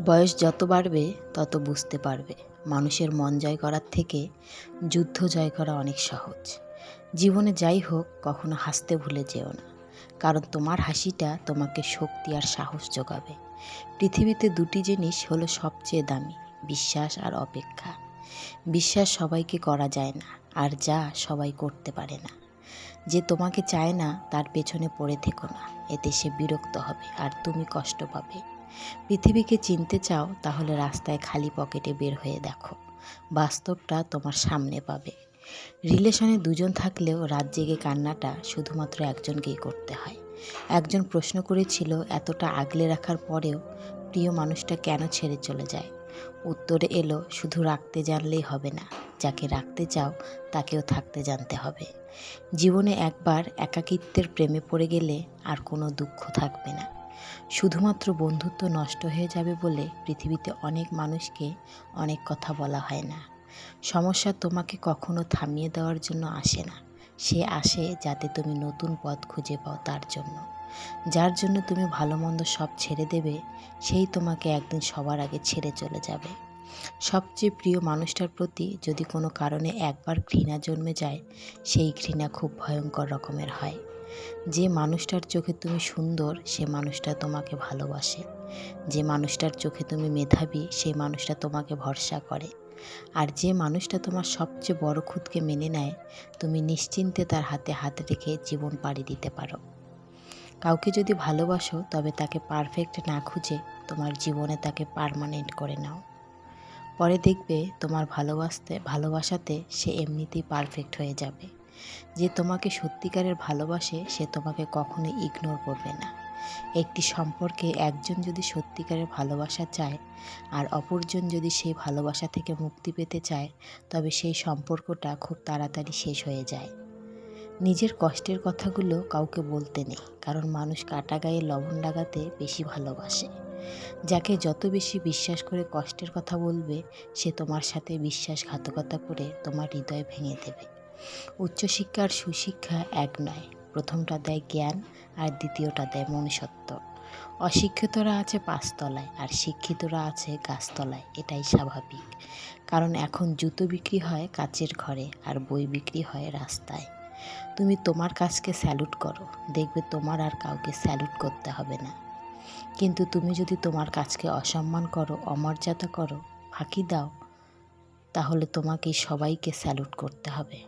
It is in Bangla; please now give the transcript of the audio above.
বয়স যত বাড়বে তত বুঝতে পারবে মানুষের মন জয় করার থেকে যুদ্ধ জয় করা অনেক সহজ। জীবনে যাই হোক কখনো হাসতে ভুলে যেও না, কারণ তোমার হাসিটা তোমাকে শক্তি আর সাহস যোগাবে। পৃথিবীতে দুটি জিনিস হলো সবচেয়ে দামি, বিশ্বাস আর অপেক্ষা। বিশ্বাস সবাইকে করা যায় না, আর যা সবাই করতে পারে না। যে তোমাকে চায় না তার পেছনে পড়ে থেকো না, এতে সে বিরক্ত হবে আর তুমি কষ্ট পাবে। পৃথিবীকে চিনতে চাও তাহলে রাস্তায় খালি পকেটে বের হয়ে দেখো, বাস্তবটা তোমার সামনে পাবে। রিলেশনে দুজন থাকলেও রাত জেগে কান্নাটা শুধুমাত্র একজনকেই করতে হয়। একজন প্রশ্ন করেছিল, এতটা আগলে রাখার পরেও প্রিয় মানুষটা কেন ছেড়ে চলে যায়? উত্তরে এলো, শুধু রাখতে জানলেই হবে না, যাকে রাখতে চাও তাকেও থাকতে জানতে হবে। জীবনে একবার একাকিত্বের প্রেমে পড়ে গেলে আর কোনো দুঃখ থাকবে না। শুধুমাত্র বন্ধুত্ব নষ্ট হয়ে যাবে বলে পৃথিবীতে অনেক মানুষকে অনেক কথা বলা হয় না। সমস্যা তোমাকে কখনো থামিয়ে দেওয়ার জন্য আসে না, সে আসে যাতে তুমি নতুন পথ খুঁজে পাও তার জন্য। যার জন্য তুমি ভালো মন্দ সব ছেড়ে দেবে, সেই তোমাকে একদিন সবার আগে ছেড়ে চলে যাবে। সবচেয়ে প্রিয় মানুষটার প্রতি যদি কোনো কারণে একবার ঘৃণা জন্মে যায়, সেই ঘৃণা খুব ভয়ঙ্কর রকমের হয়। যে মানুষটার চোখে তুমি সুন্দর, সে মানুষটা তোমাকে ভালোবাসে। যে মানুষটার চোখে তুমি মেধাবী, সেই মানুষটা তোমাকে ভরসা করে। আর যে মানুষটা তোমার সবচেয়ে বড় খুঁতকে মেনে নেয়, তুমি নিশ্চিন্তে তার হাতে হাত রেখে জীবন পাড়ি দিতে পারো। কাউকে যদি ভালোবাসো তবে তাকে পারফেক্ট না খুঁজে তোমার জীবনে তাকে পার্মানেন্ট করে নাও। পরে দেখবে তোমার ভালোবাসাতে সে এমনিতেই পারফেক্ট হয়ে যাবে। যে তোমাকে সত্যিকারের ভালোবাসে সে তোমাকে কখনোই ইগনোর করবে না। একটি সম্পর্কে একজন যদি সত্যিকারের ভালোবাসা চায় আর অপরজন যদি সেই ভালোবাসা থেকে মুক্তি পেতে চায়, তবে সেই সম্পর্কটা খুব তাড়াতাড়ি শেষ হয়ে যায়। নিজের কষ্টের কথাগুলো কাউকে বলতে নেই, কারণ মানুষ কাটা গায়ে লবণ লাগাতে বেশি ভালোবাসে। যাকে যত বেশি বিশ্বাস করে কষ্টের কথা বলবে, সে তোমার সাথে বিশ্বাসঘাতকতা করে তোমার হৃদয় ভেঙে দেবে। উচ্চশিক্ষা আর সুশিক্ষা এক নয়, প্রথমটা দেয় জ্ঞান আর দ্বিতীয়টা দেয় মনুষ্যত্ব। অশিক্ষিতরা আছে পাঁচতলায় আর শিক্ষিতরা আছে গাছতলায়, এটাই স্বাভাবিক। কারণ এখন জুতো বিক্রি হয় কাচের ঘরে আর বই বিক্রি হয় রাস্তায়। তুমি তোমার কাজকে স্যালুট করো, দেখবে তোমার আর কাউকে স্যালুট করতে হবে না। কিন্তু তুমি যদি তোমার কাজকে অসম্মান করো, অমর্যাদা করো, ফাঁকি দাও, তাহলে তোমাকেই সবাইকে স্যালুট করতে হবে।